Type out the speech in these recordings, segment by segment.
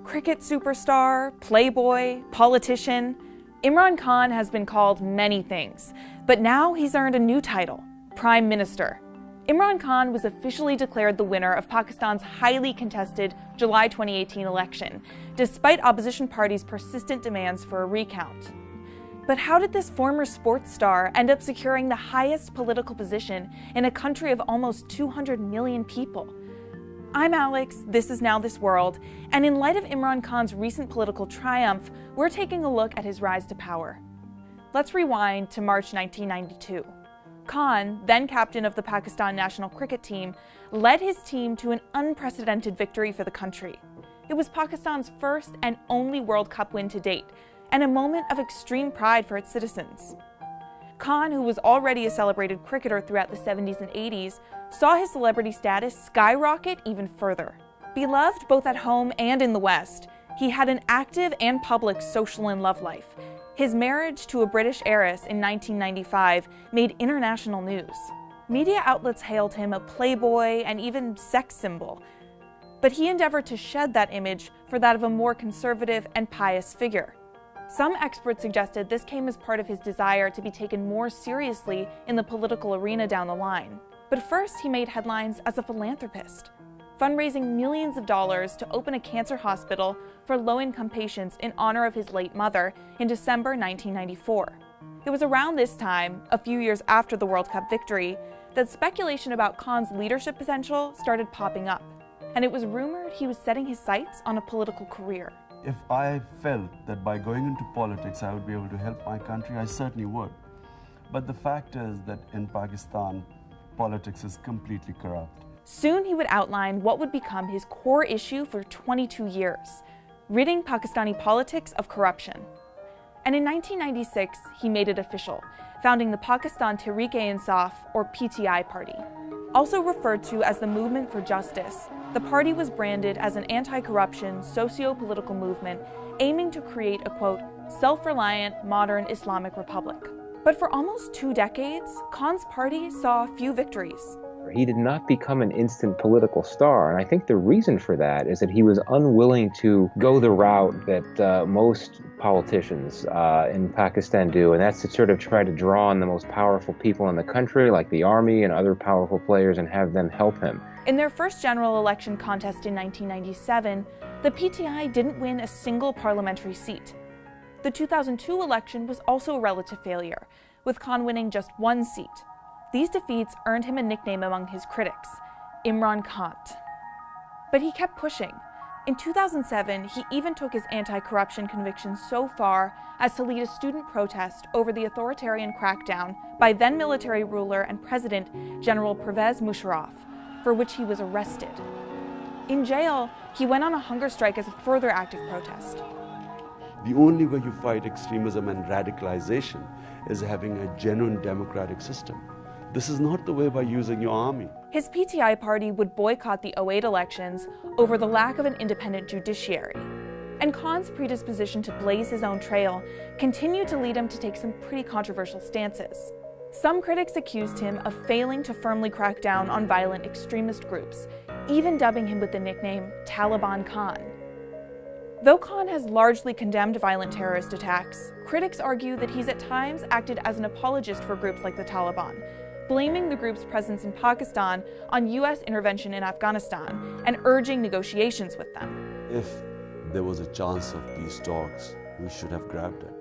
Cricket superstar, playboy, politician, Imran Khan has been called many things, but now he's earned a new title, Prime Minister. Imran Khan was officially declared the winner of Pakistan's highly contested July 2018 election, despite opposition parties' persistent demands for a recount. But how did this former sports star end up securing the highest political position in a country of almost 200 million people? I'm Alex, this is Now This World, and in light of Imran Khan's recent political triumph, we're taking a look at his rise to power. Let's rewind to March 1992. Khan, then captain of the Pakistan national cricket team, led his team to an unprecedented victory for the country. It was Pakistan's first and only World Cup win to date, and a moment of extreme pride for its citizens. Khan, who was already a celebrated cricketer throughout the 70s and 80s, saw his celebrity status skyrocket even further. Beloved both at home and in the West, he had an active and public social and love life. His marriage to a British heiress in 1995 made international news. Media outlets hailed him a playboy and even sex symbol. But he endeavored to shed that image for that of a more conservative and pious figure. Some experts suggested this came as part of his desire to be taken more seriously in the political arena down the line. But first, he made headlines as a philanthropist, fundraising millions of dollars to open a cancer hospital for low-income patients in honor of his late mother in December 1994. It was around this time, a few years after the World Cup victory, that speculation about Khan's leadership potential started popping up, and it was rumored he was setting his sights on a political career. If I felt that by going into politics I would be able to help my country, I certainly would. But the fact is that in Pakistan, politics is completely corrupt. Soon he would outline what would become his core issue for 22 years, ridding Pakistani politics of corruption. And in 1996, he made it official, founding the Pakistan Tehreek-e-Insaf, or PTI party. Also referred to as the Movement for Justice, the party was branded as an anti-corruption, socio-political movement aiming to create a, quote, self-reliant, modern Islamic republic. But for almost 2 decades, Khan's party saw few victories. He did not become an instant political star, and I think the reason for that is that he was unwilling to go the route that most politicians in Pakistan do, and that's to sort of try to draw on the most powerful people in the country, like the army and other powerful players, and have them help him. In their first general election contest in 1997, the PTI didn't win a single parliamentary seat. The 2002 election was also a relative failure, with Khan winning just 1 seat. These defeats earned him a nickname among his critics, Imran Khan. But he kept pushing. In 2007, he even took his anti-corruption convictions so far as to lead a student protest over the authoritarian crackdown by then military ruler and president General Pervez Musharraf, for which he was arrested. In jail, he went on a hunger strike as a further act of protest. The only way you fight extremism and radicalization is having a genuine democratic system. This is not the way by using your army. His PTI party would boycott the 2008 elections over the lack of an independent judiciary. And Khan's predisposition to blaze his own trail continued to lead him to take some pretty controversial stances. Some critics accused him of failing to firmly crack down on violent extremist groups, even dubbing him with the nickname Taliban Khan. Though Khan has largely condemned violent terrorist attacks, critics argue that he's at times acted as an apologist for groups like the Taliban, blaming the group's presence in Pakistan on U.S. intervention in Afghanistan and urging negotiations with them. If there was a chance of peace talks, we should have grabbed it.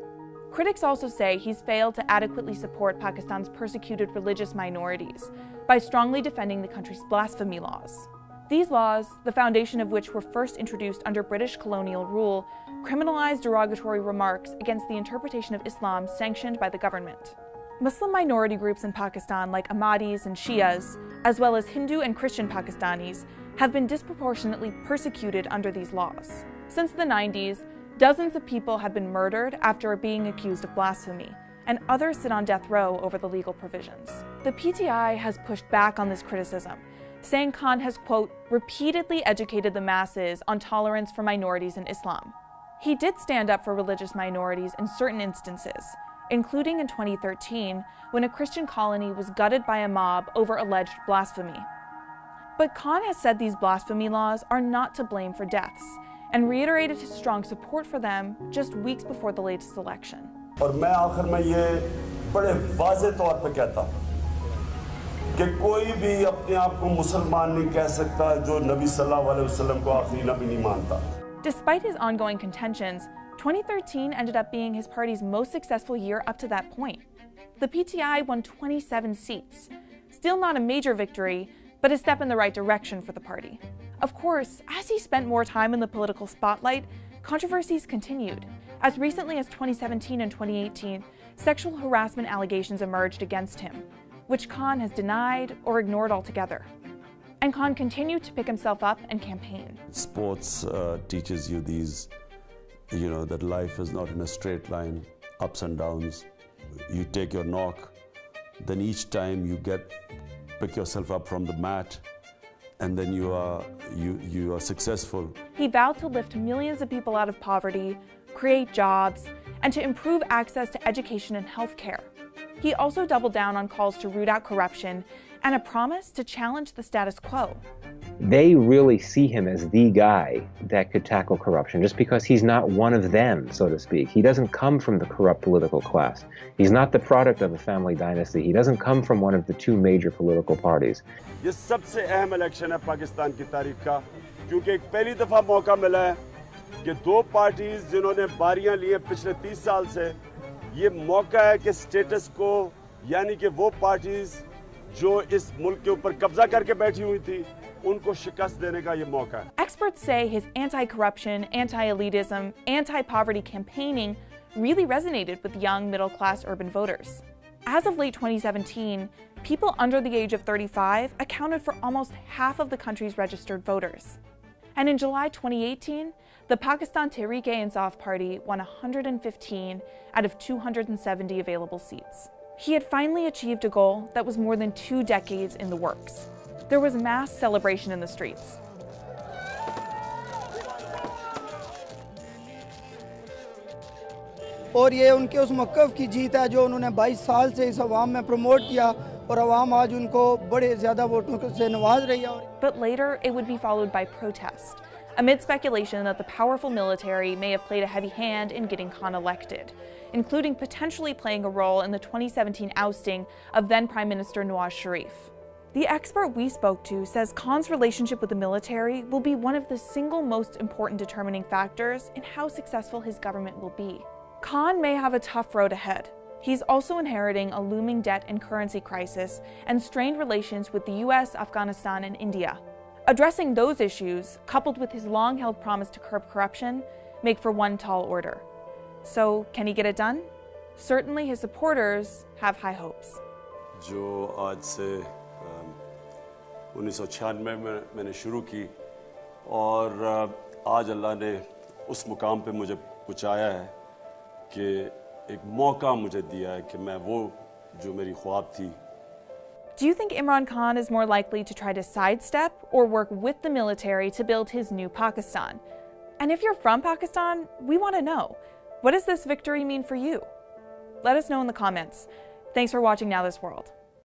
Critics also say he's failed to adequately support Pakistan's persecuted religious minorities by strongly defending the country's blasphemy laws. These laws, the foundation of which were first introduced under British colonial rule, criminalize derogatory remarks against the interpretation of Islam sanctioned by the government. Muslim minority groups in Pakistan like Ahmadis and Shias, as well as Hindu and Christian Pakistanis, have been disproportionately persecuted under these laws. Since the 90s, dozens of people have been murdered after being accused of blasphemy, and others sit on death row over the legal provisions. The PTI has pushed back on this criticism, saying Khan has, quote, repeatedly educated the masses on tolerance for minorities in Islam. He did stand up for religious minorities in certain instances, including in 2013 when a Christian colony was gutted by a mob over alleged blasphemy. But Khan has said these blasphemy laws are not to blame for deaths, and reiterated his strong support for them just weeks before the latest election. और मैं आखिर में ये बड़े वाज़े तौर पे कहता हूँ कि कोई भी अपने आप को मुसलमान नहीं कह सकता जो नबी सल्लल्लाहु अलैहि वसल्लम को आखिरी नबी नहीं मानता. Despite his ongoing contentions, 2013 ended up being his party's most successful year up to that point. The PTI won 27 seats. Still not a major victory, but a step in the right direction for the party. Of course, as he spent more time in the political spotlight, controversies continued. As recently as 2017 and 2018, sexual harassment allegations emerged against him, which Khan has denied or ignored altogether. And Khan continued to pick himself up and campaign. Sports teaches you that life is not in a straight line, ups and downs. You take your knock, then each time you pick yourself up from the mat, and then you are successful. He vowed to lift millions of people out of poverty, create jobs, and to improve access to education and healthcare. He also doubled down on calls to root out corruption and a promise to challenge the status quo. They really see him as the guy that could tackle corruption just because he's not one of them, so to speak. He doesn't come from the corrupt political class. He's not the product of a family dynasty. He doesn't come from one of the two major political parties. ये सबसे अहम election है पाकिस्तान की तारीख का, क्योंकि एक पहली दफा मौका मिला है कि दो पार्टीज जिन्होंने बारियां ली हैं पिछले 30 साल से, ये मौका है कि स्टेटस को, यानी कि वो पार्टीज जो इस मुल्क के ऊपर कब्जा करके बैठी हुई थी, उनको शिकस्त देने का ये मौका है. Experts say his anti-corruption, anti-elitism, anti-poverty campaigning really resonated with young, middle-class urban voters. As of late 2017, people under the age of 35 accounted for almost half of the country's registered voters. And in July 2018, the Pakistan Tehreek-e-Insaf Party won 115 out of 270 available seats. He had finally achieved a goal that was more than 2 decades in the works. There was mass celebration in the streets. और ये उनके उस मौक़िफ़ की जीत है जो उन्होंने 22 साल से इस अवाम में प्रमोट किया और अवाम आज उनको बड़े ज़्यादा वोटों से नवाज रही है. But later, it would be followed by protest, amid speculation that the powerful military may have played a heavy hand in getting Khan elected, including potentially playing a role in the 2017 ousting of then Prime Minister Nawaz Sharif. The expert we spoke to says Khan's relationship with the military will be one of the single most important determining factors in how successful his government will be. Khan may have a tough road ahead. He's also inheriting a looming debt and currency crisis and strained relations with the US, Afghanistan, and India. Addressing those issues, coupled with his long-held promise to curb corruption, make for one tall order. So, can he get it done? Certainly his supporters have high hopes. जो आज से 1996 में मैंने शुरू की और आज अल्लाह ने उस मुकाम पे मुझे पहुंचाया है कि एक मौका मुझे दिया है कि मैं वो जो मेरी ख्वाब थी. Do you think Imran Khan is more likely to try to sidestep or work with the military to build his new Pakistan? And if you're from Pakistan, we want to know, what does this victory mean for you? Let us know in the comments. Thanks for watching Now This World.